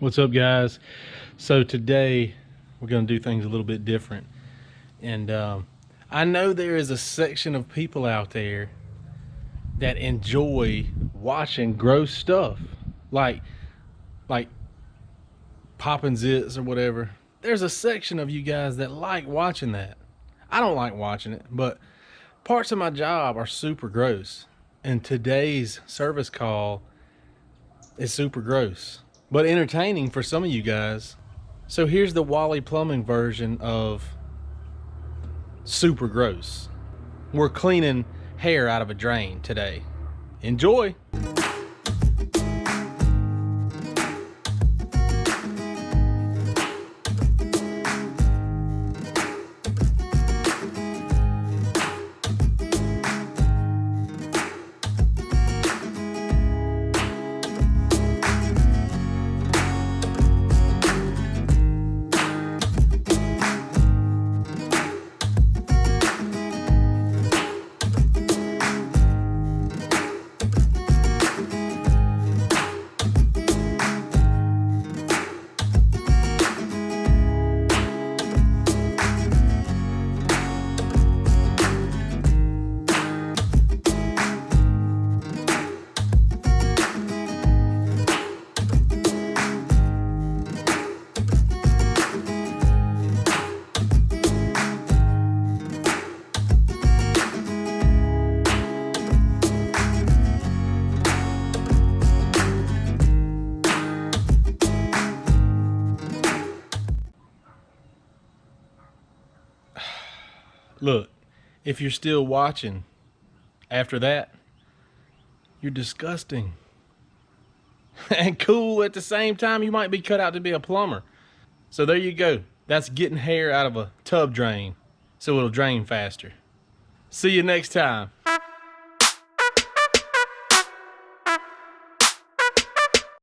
What's up, guys? So today we're going to do things a little bit different, and I know there is a section of people out there that enjoy watching gross stuff, like like popping zits or whatever. There's a section of you guys that like watching that. I don't like watching it, but parts of my job are super gross, and today's service call is super gross, but entertaining for some of you guys. So here's the Wally Plumbing version of super gross. We're cleaning hair out of a drain today. Enjoy. Look, if you're still watching after that, you're disgusting. And cool at the same time. You might be cut out to be a plumber. So there you go. That's getting hair out of a tub drain so it'll drain faster. See you next time.